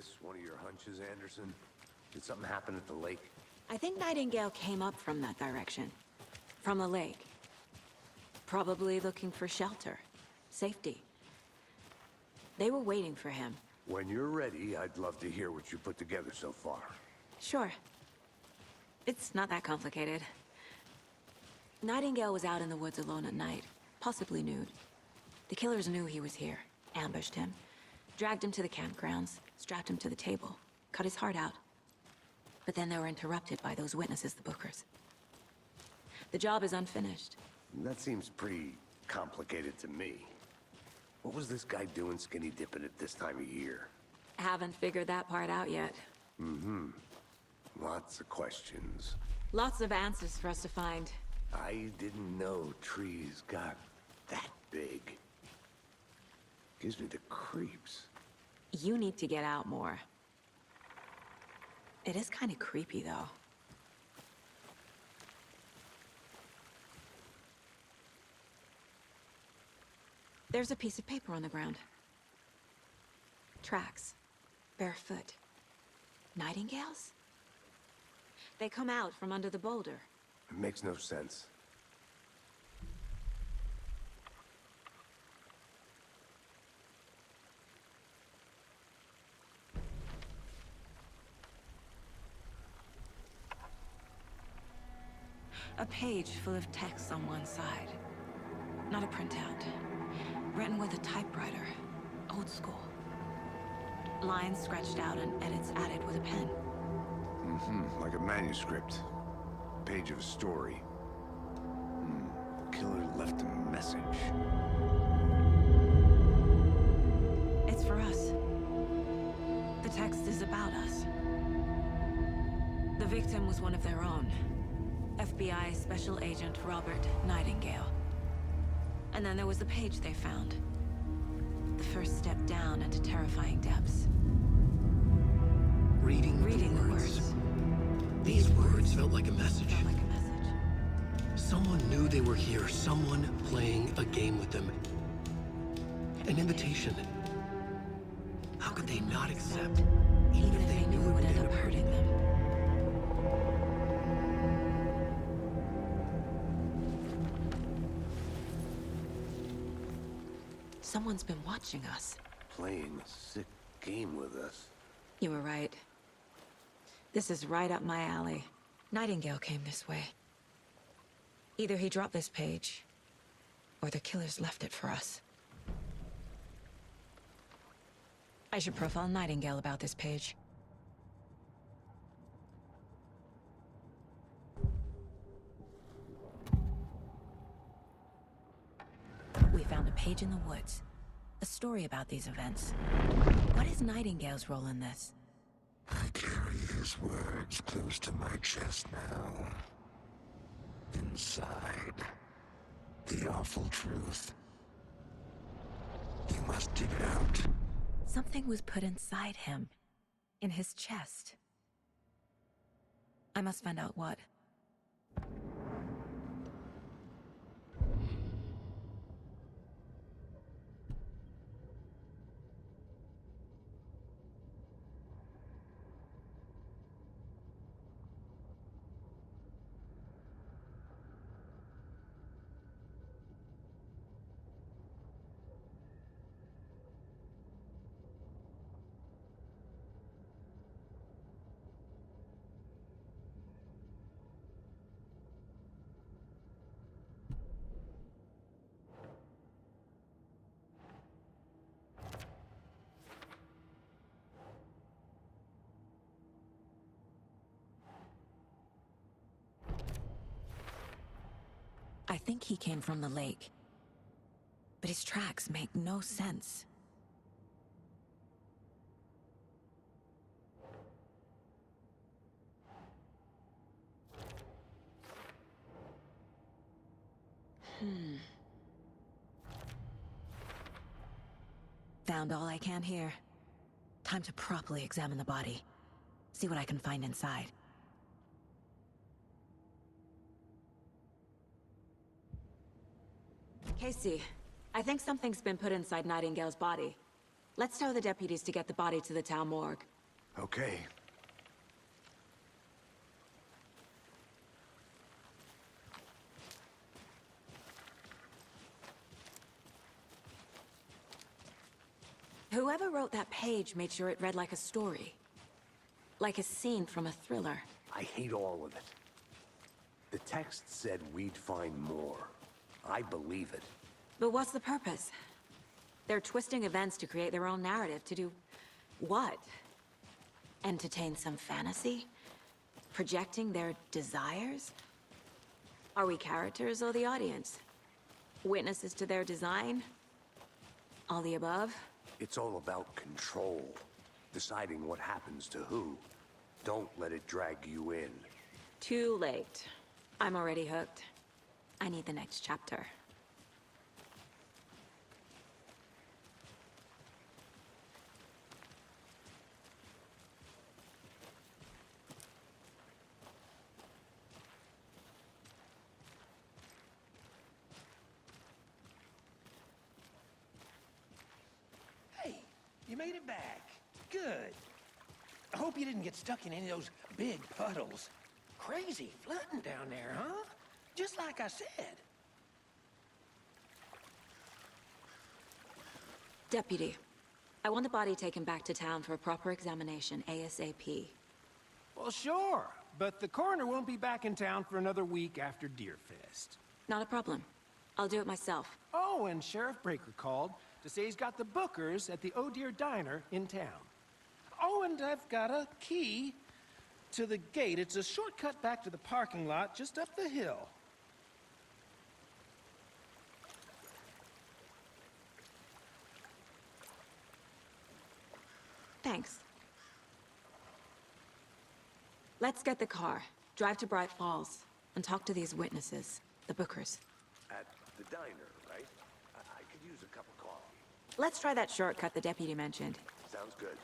this one of your hunches, Anderson? Did something happen at the lake? I think Nightingale came up from that direction. From the lake. Probably looking for shelter. Safety. They were waiting for him. When you're ready, I'd love to hear what you put together so far. Sure. It's not that complicated. Nightingale was out in the woods alone at night, possibly nude. The killers knew he was here, ambushed him, dragged him to the campgrounds, strapped him to the table, cut his heart out. But then they were interrupted by those witnesses, the Bookers. The job is unfinished. That seems pretty complicated to me. What was this guy doing skinny dipping at this time of year? Haven't figured that part out yet. Lots of questions. Lots of answers for us to find. I didn't know trees got that big. Gives me the creeps. You need to get out more. It is kind of creepy, though. There's a piece of paper on the ground. Tracks. Barefoot. Nightingales? They come out from under the boulder. It makes no sense. A page full of text on one side. Not a printout. Written with a typewriter. Old school. Lines scratched out and edits added with a pen. Like a manuscript. Page of a story. Killer left a message. It's for us. The text is about us. The victim was one of their own. FBI Special Agent Robert Nightingale. And then there was the page they found. The first step down into terrifying depths. Reading the words. These words felt like a message. Felt like a message. Someone knew they were here, someone playing a game with them. An invitation. How could they not accept, even if they knew it would end up hurting them? Someone's been watching us. Playing a sick game with us. You were right. This is right up my alley. Nightingale came this way. Either he dropped this page, or the killers left it for us. I should profile Nightingale about this page. We found a page in the woods. A story about these events. What is Nightingale's role in this? I carry his words close to my chest now. Inside, the awful truth. You must dig it out. Something was put inside him. In his chest. I must find out what. I think he came from the lake. But his tracks make no sense. Found all I can here. Time to properly examine the body. See what I can find inside. Casey, I think something's been put inside Nightingale's body. Let's tell the deputies to get the body to the town morgue. Okay. Whoever wrote that page made sure it read like a story. Like a scene from a thriller. I hate all of it. The text said we'd find more. I believe it. But what's the purpose? They're twisting events to create their own narrative. To do what? Entertain some fantasy? Projecting their desires? Are we characters or the audience? Witnesses to their design? All the above? It's all about control. Deciding what happens to who. Don't let it drag you in. Too late. I'm already hooked. I need the next chapter. Hey, you made it back. Good. I hope you didn't get stuck in any of those big puddles. Crazy flooding down there, huh? Just like I said. Deputy, I want the body taken back to town for a proper examination, ASAP. Well, sure. But the coroner won't be back in town for another week after Deerfest. Not a problem. I'll do it myself. Oh, and Sheriff Breaker called to say he's got the bookers at the Oh Dear Diner in town. Oh, and I've got a key to the gate. It's a shortcut back to the parking lot just up the hill. Thanks. Let's get the car, drive to Bright Falls, and talk to these witnesses, the bookers. At the diner, right? I could use a cup of coffee. Let's try that shortcut the deputy mentioned. Sounds good.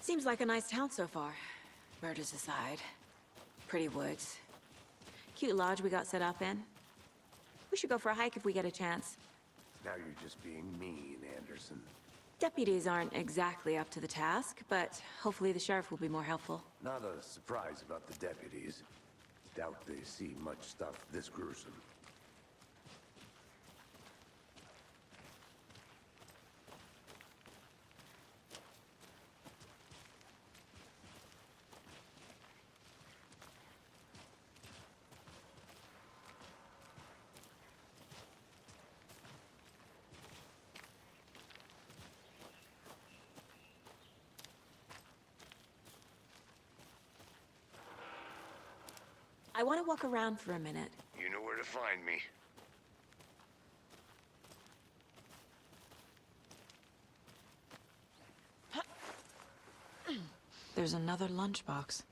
Seems like a nice town so far. Murders aside. Pretty woods. Cute lodge we got set up in. We should go for a hike if we get a chance. Now you're just being mean, Anderson. Deputies aren't exactly up to the task, but hopefully the sheriff will be more helpful. Not a surprise about the deputies. Doubt they see much stuff this gruesome. I want to walk around for a minute. You know where to find me. There's another lunchbox.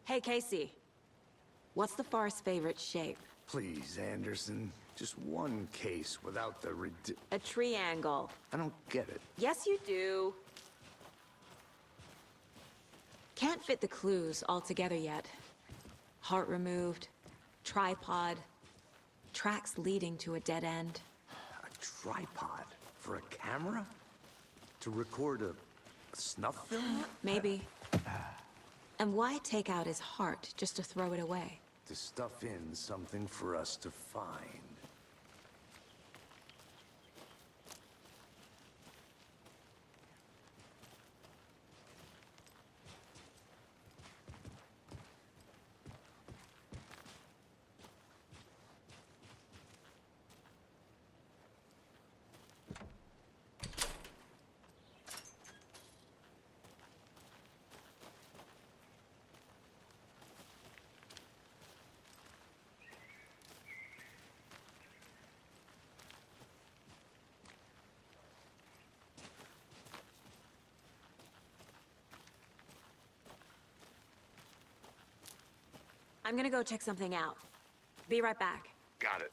Hey, Casey. What's the far's favorite shape? Please, Anderson. Just one case without the A triangle. I don't get it. Yes, you do. Can't fit the clues all together yet. Heart removed, tripod, tracks leading to a dead end. A tripod? For a camera? To record a snuff film? Maybe. And why take out his heart just to throw it away? To stuff in something for us to find. I'm gonna go check something out. Be right back. Got it.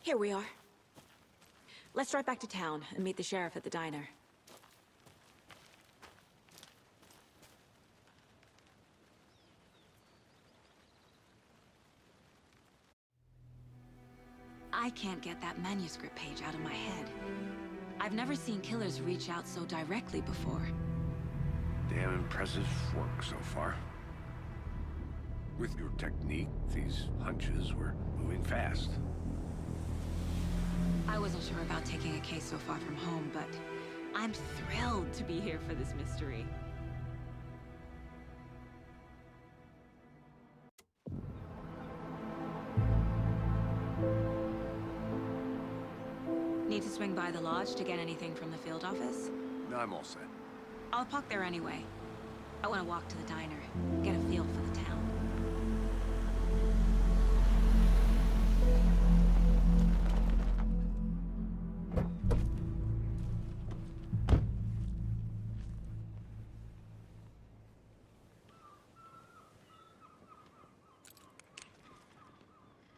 Here we are. Let's drive back to town and meet the sheriff at the diner. I can't get that manuscript page out of my head. I've never seen killers reach out so directly before. Damn impressive work so far. With your technique, these hunches were moving fast. I wasn't sure about taking a case so far from home, but I'm thrilled to be here for this mystery. Need to swing by the lodge to get anything from the field office? No, I'm all set. I'll park there anyway. I want to walk to the diner, get a feel for the town.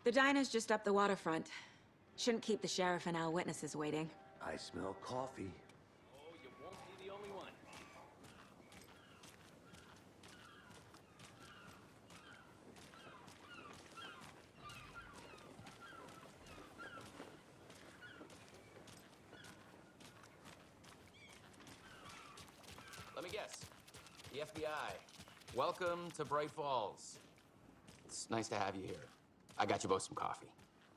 The diner's just up the waterfront. Shouldn't keep the sheriff and our witnesses waiting. I smell coffee. Oh, you won't be the only one. Let me guess. The FBI. Welcome to Bright Falls. It's nice to have you here. I got you both some coffee.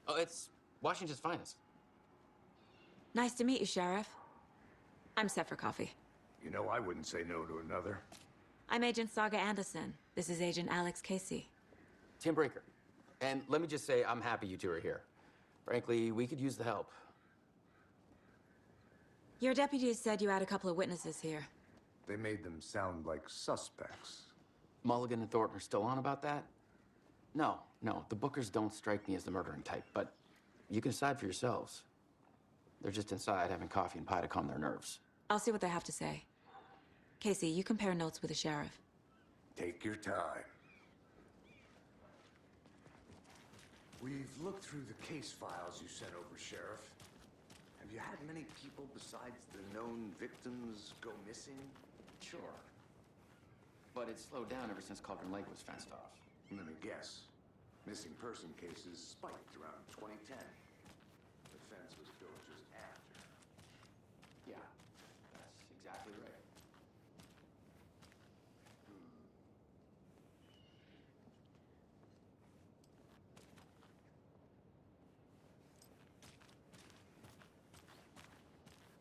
Oh, it's Washington's finest. Nice to meet you, Sheriff. I'm set for coffee. You know, I wouldn't say no to another. I'm Agent Saga Anderson. This is Agent Alex Casey. Tim Breaker. And let me just say, I'm happy you two are here. Frankly, we could use the help. Your deputies said you had a couple of witnesses here. They made them sound like suspects. Mulligan and Thornton are still on about that? No, the Bookers don't strike me as the murdering type, but you can decide for yourselves. They're just inside having coffee and pie to calm their nerves. I'll see what they have to say. Casey, you compare notes with the sheriff. Take your time. We've looked through the case files you sent over, Sheriff. Have you had many people besides the known victims go missing? Sure. But it's slowed down ever since Cauldron Lake was fenced off. Let me guess. Missing person cases spiked around 2010. The fence was built just after. Yeah, that's exactly right.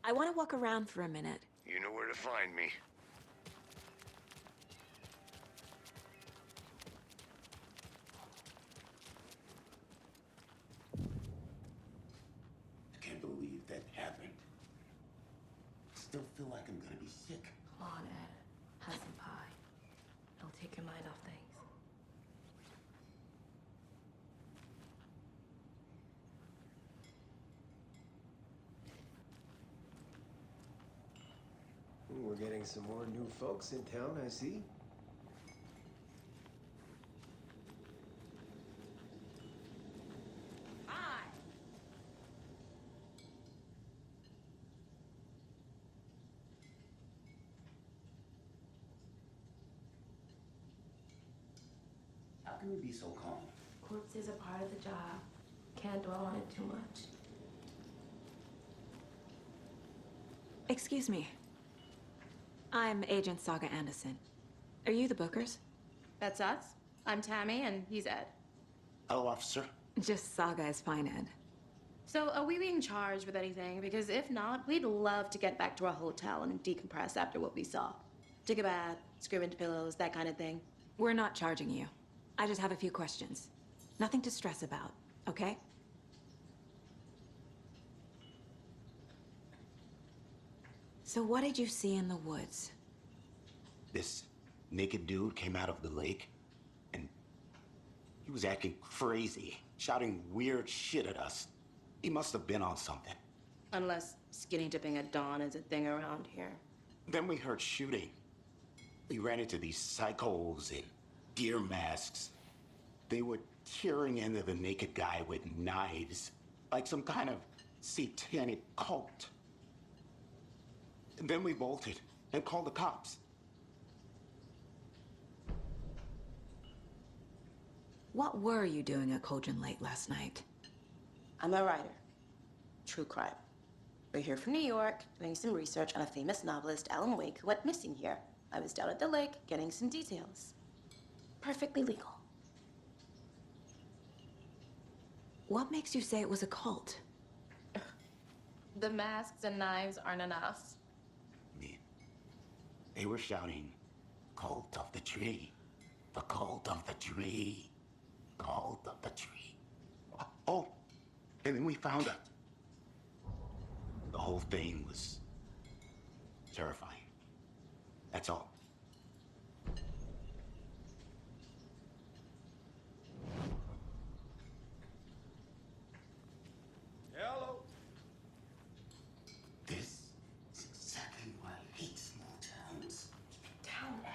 I want to walk around for a minute. You know where to find me. I can't believe that happened. Still feel like I'm gonna be sick. Come on, Ed. Have some pie. It'll take your mind off things. We're getting some more new folks in town, I see. Hi! How can you be so calm? Corpses are part of the job. Can't dwell on it too much. Excuse me. I'm Agent Saga Anderson. Are you the Bookers? That's us. I'm Tammy, and he's Ed. Hello, officer. Just Saga is fine, Ed. So, are we being charged with anything? Because if not, we'd love to get back to our hotel and decompress after what we saw. Take a bath, scream into pillows, that kind of thing. We're not charging you. I just have a few questions. Nothing to stress about, okay? So what did you see in the woods? This naked dude came out of the lake, and he was acting crazy, shouting weird shit at us. He must have been on something. Unless skinny dipping at dawn is a thing around here. Then we heard shooting. We ran into these psychos in deer masks. They were tearing into the naked guy with knives, like some kind of satanic cult. And then we bolted and called the cops. What were you doing at Cauldron Lake last night? I'm a writer. True crime. We're here from New York, doing some research on a famous novelist, Alan Wake, who went missing here. I was down at the lake, getting some details. Perfectly legal. What makes you say it was a cult? The masks and knives aren't enough. They were shouting, "Cult of the tree, the cult of the tree, cult of the tree." Oh, and then we found her. The whole thing was terrifying. That's all. Hello. This is exactly why I hate small towns. Down, Ed.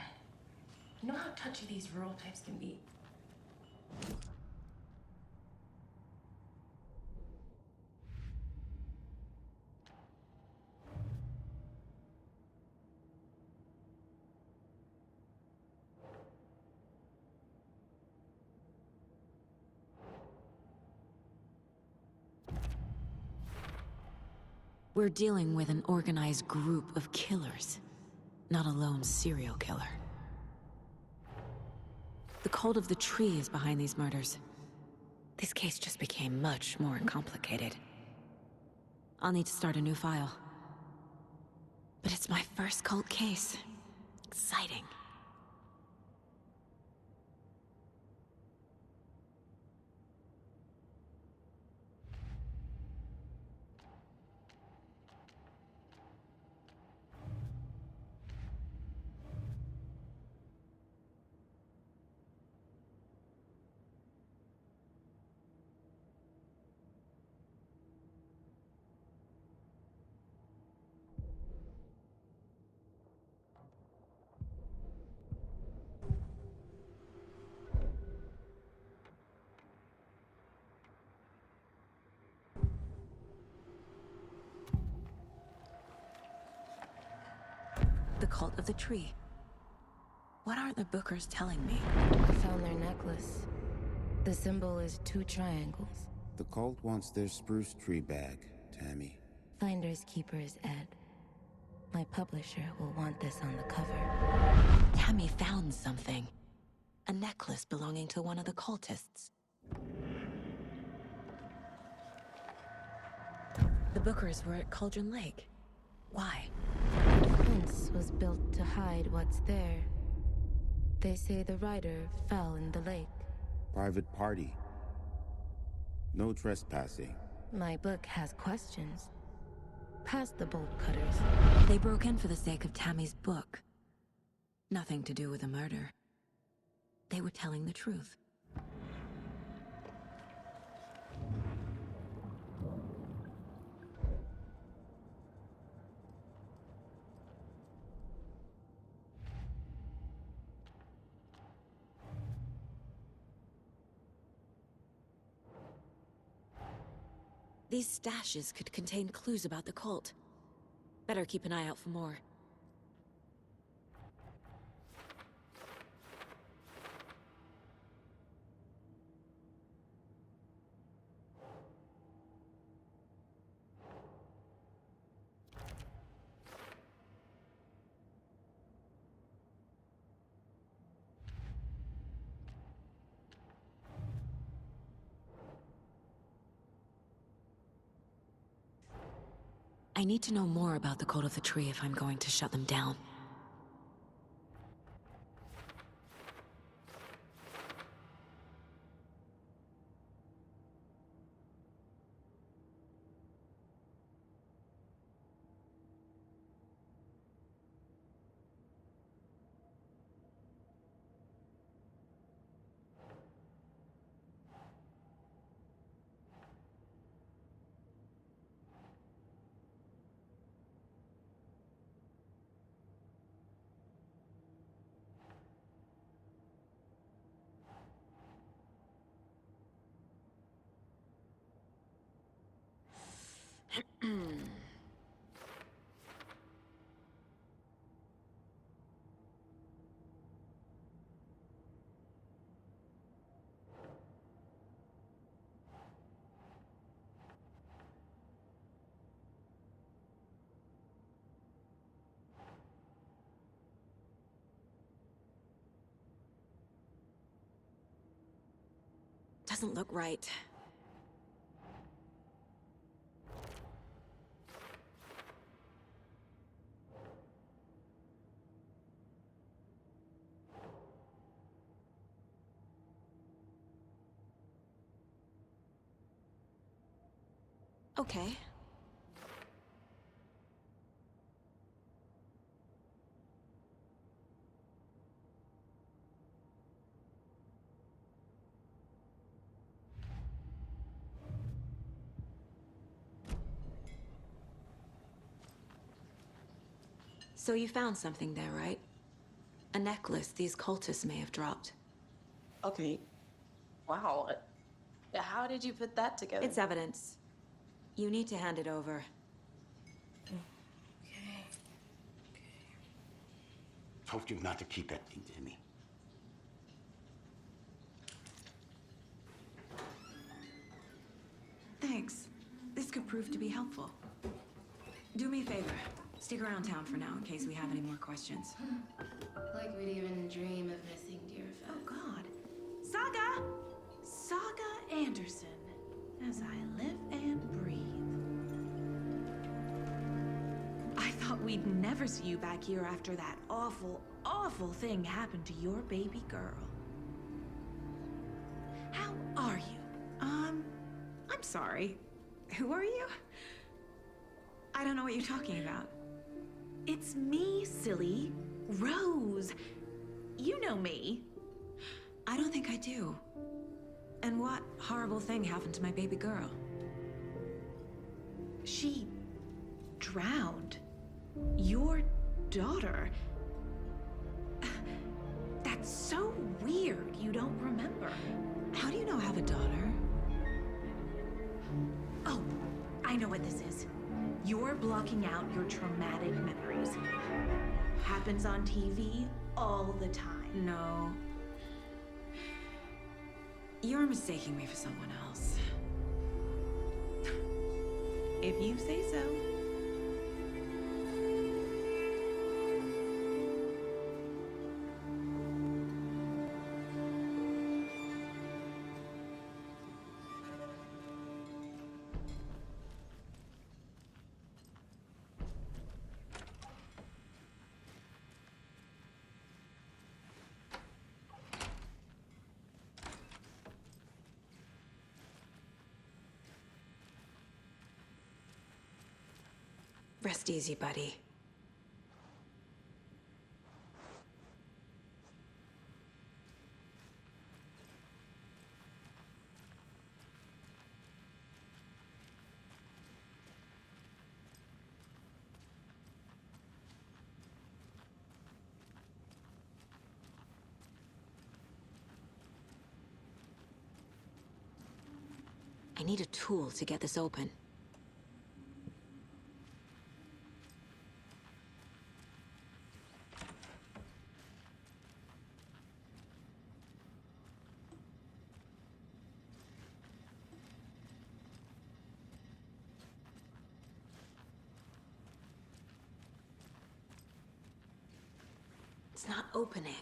You know how touchy these rural types can be. We're dealing with an organized group of killers, not a lone serial killer. The cult of the tree is behind these murders. This case just became much more complicated. I'll need to start a new file. But it's my first cult case. Exciting. The cult of the tree. What aren't the Bookers telling me? I found their necklace. The symbol is 2 triangles. The cult wants their spruce tree back, Tammy. Finders keepers, Ed. My publisher will want this on the cover. Tammy found something. A necklace belonging to one of the cultists. The Bookers were at Cauldron Lake. Why? The fence was built to hide what's there. They say the rider fell in the lake. Private party. No trespassing. My book has questions. Past the bolt cutters. They broke in for the sake of Tammy's book. Nothing to do with the murder. They were telling the truth. These stashes could contain clues about the cult. Better keep an eye out for more. I need to know more about the cult of the tree if I'm going to shut them down. Doesn't look right. Okay. So you found something there, right? A necklace these cultists may have dropped. Okay. Wow. How did you put that together? It's evidence. You need to hand it over. Told you not to keep that thing to me. Thanks. This could prove to be helpful. Do me a favor. Stick around town for now in case we have any more questions. Like we'd even dream of missing dear Oh, Fez. God. Saga! Saga Anderson. As I live and breathe. I thought thought we'd never see you back here after that awful, awful thing happened to your baby girl. How are you? I'm sorry. Who are you? I don't know what you're talking about. It's me, silly. Rose. You know me. I don't think I do. And what horrible thing happened to my baby girl? She drowned. Your daughter. That's so weird you don't remember. How do you know I have a daughter? Oh, I know what this is. You're blocking out your traumatic memories. Happens on TV all the time. No. You're mistaking me for someone else. If you say so. Rest easy, buddy. I need a tool to get this open. It's not opening.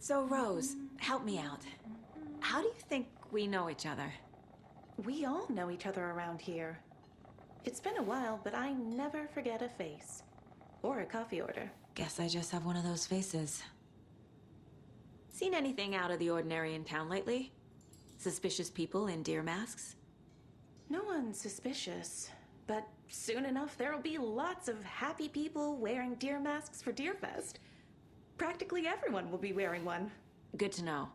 So, Rose, help me out. How do you think we know each other? We all know each other around here. It's been a while, but I never forget a face. Or a coffee order. Guess I just have one of those faces. Seen anything out of the ordinary in town lately? Suspicious people in deer masks? No one's suspicious. But soon enough, there'll be lots of happy people wearing deer masks for Deerfest. Practically everyone will be wearing one. Good to know.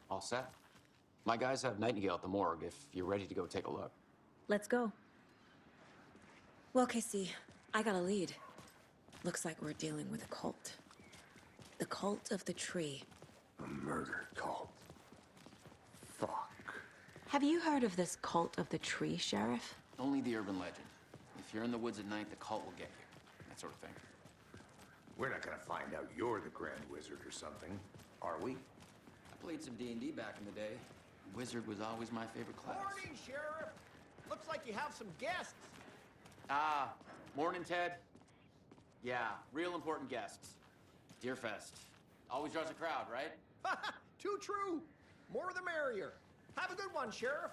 All set? My guys have Nightingale at the morgue if you're ready to go take a look. Let's go. Well, Casey, I got a lead. Looks like we're dealing with a cult. The cult of the tree. A murder cult. Fuck. Have you heard of this cult of the tree, Sheriff? Only the urban legend. If you're in the woods at night, the cult will get you. That sort of thing. We're not gonna find out you're the Grand Wizard or something, are we? I played some D&D back in the day. Wizard was always my favorite class. Morning, Sheriff. Looks like you have some guests. Ah, morning, Ted. Yeah, real important guests. Deerfest. Always draws a crowd, right? Too true. More the merrier. Have a good one, Sheriff.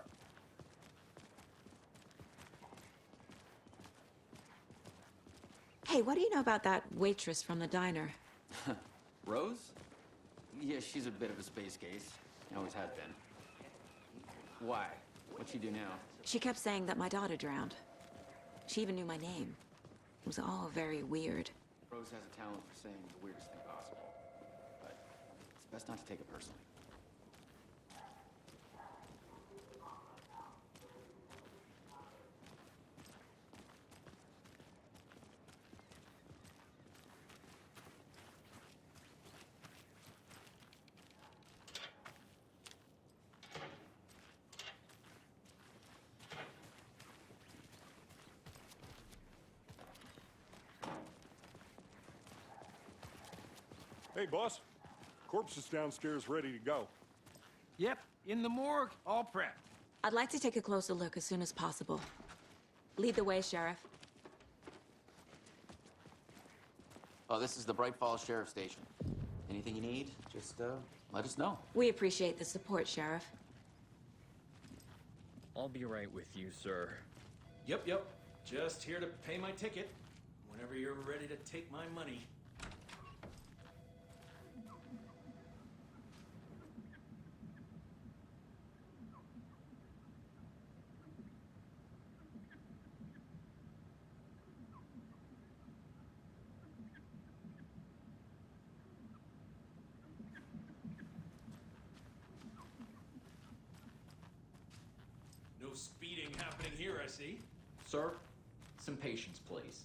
Hey, what do you know about that waitress from the diner? Rose? Yeah, she's a bit of a space case. Always has been. Why? What'd she do now? She kept saying that my daughter drowned. She even knew my name. It was all very weird. Rose has a talent for saying the weirdest thing possible. But it's best not to take it personally. Hey, boss. Corpse is downstairs ready to go. Yep, in the morgue, all prepped. I'd like to take a closer look as soon as possible. Lead the way, Sheriff. Oh, this is the Bright Falls Sheriff Station. Anything you need, just let us know. We appreciate the support, Sheriff. I'll be right with you, sir. Yep. Just here to pay my ticket. Whenever you're ready to take my money. No speeding happening here, I see. Sir, some patience, please.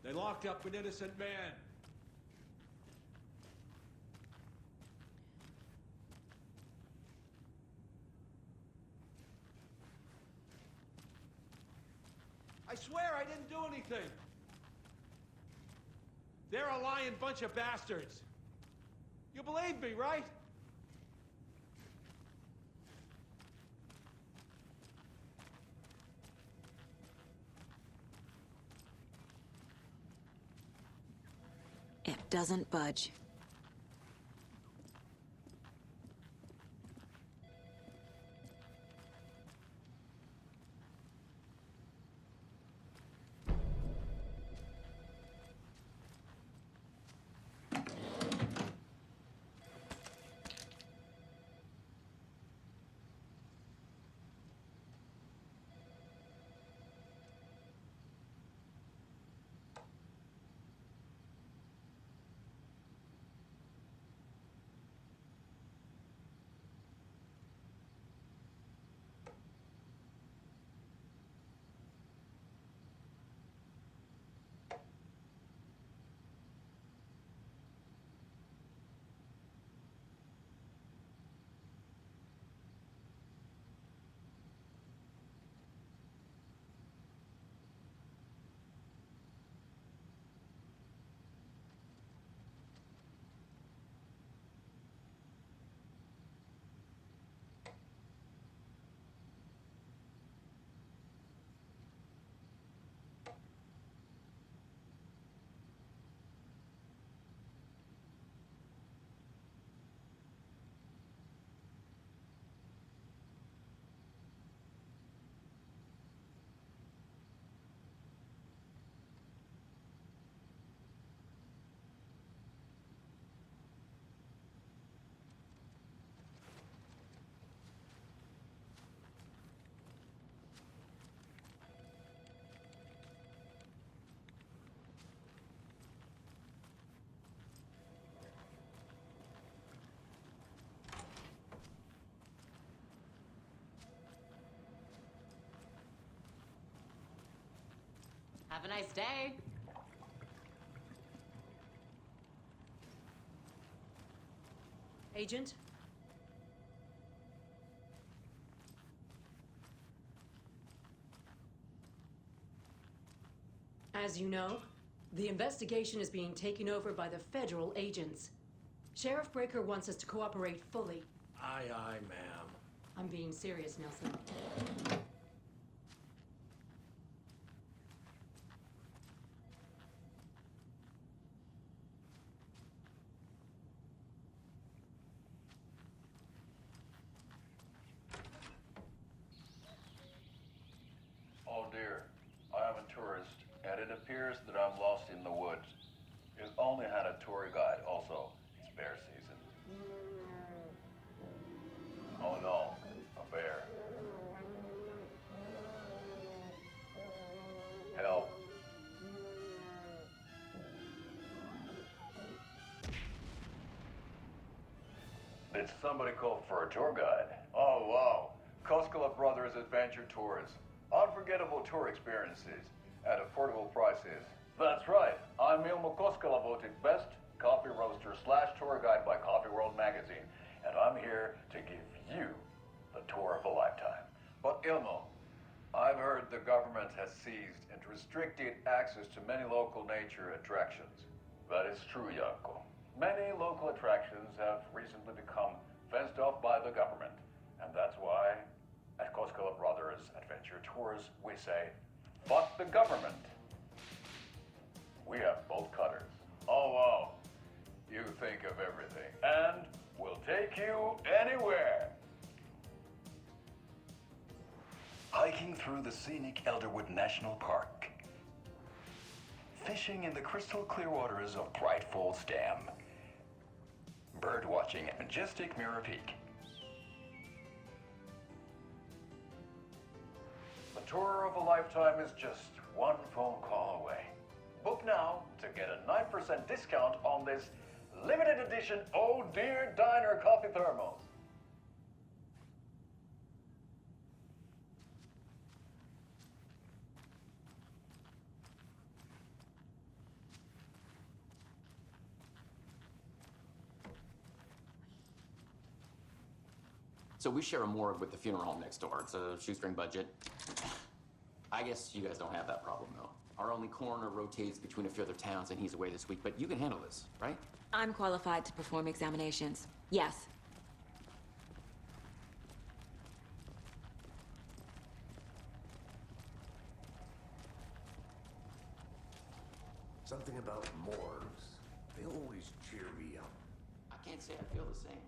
They locked up an innocent man. I swear I didn't do anything. They're a lying bunch of bastards. You believe me, right? It doesn't budge. Have a nice day. Agent? As you know, the investigation is being taken over by the federal agents. Sheriff Breaker wants us to cooperate fully. Aye, ma'am. I'm being serious, Nelson. Oh dear, I am a tourist, and it appears that I'm lost in the woods. You've only had a tour guide, also. It's bear season. Oh no, a bear. Help. Did somebody call for a tour guide? Oh wow, Koskela Brothers Adventure Tours. Unforgettable tour experiences at affordable prices. That's right. I'm Ilmo Koskela, voted best coffee roaster / tour guide by Coffee World magazine, and I'm here to give you the tour of a lifetime. But Ilmo, I've heard the government has seized and restricted access to many local nature attractions. That is true, Yanko. Many local attractions have recently become fenced off by the government. And that's why, at Koskela Brothers Adventure Tours, we say, fuck the government. We have bolt cutters. Oh, wow. You think of everything. And we'll take you anywhere. Hiking through the scenic Elderwood National Park. Fishing in the crystal clear waters of Bright Falls Dam. Bird watching at majestic Mirror Peak. The tour of a lifetime is just one phone call away. Book now to get a 9% discount on this limited edition Oh Dear Diner coffee thermos. So we share a morgue with the funeral home next door. It's a shoestring budget. I guess you guys don't have that problem, though. Our only coroner rotates between a few other towns, and he's away this week, but you can handle this, right? I'm qualified to perform examinations. Yes. Something about morgues. They always cheer me up. I can't say I feel the same.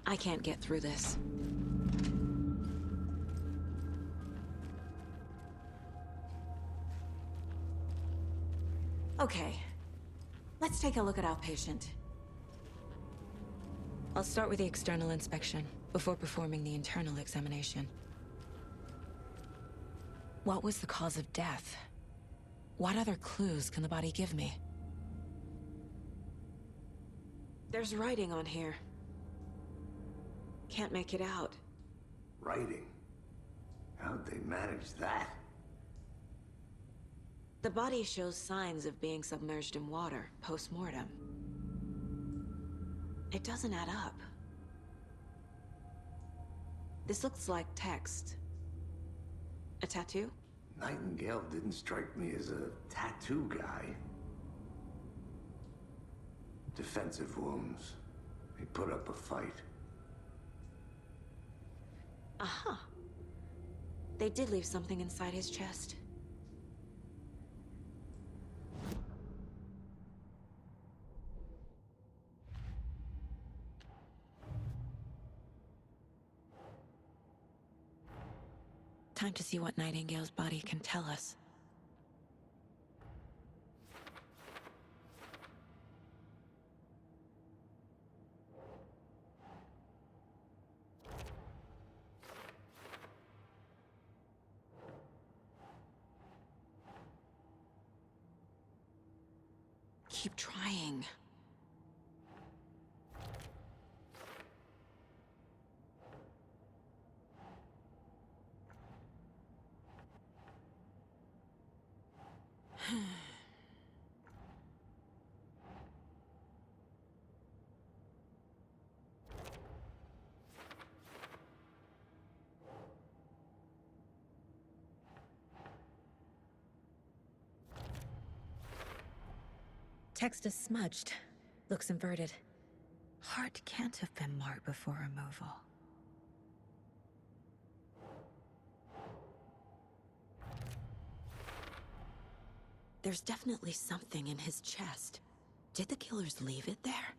I can't get through this. Okay. Let's take a look at our patient. I'll start with the external inspection before performing the internal examination. What was the cause of death? What other clues can the body give me? There's writing on here. Can't make it out. Writing? How'd they manage that? The body shows signs of being submerged in water post-mortem. It doesn't add up. This looks like text. A tattoo? Nightingale didn't strike me as a tattoo guy. Defensive wounds. He put up a fight. Aha. They did leave something inside his chest. Time to see what Nightingale's body can tell us. Keep trying. text is smudged. Looks inverted. Heart can't have been marked before removal. There's definitely something in his chest. Did the killers leave it there?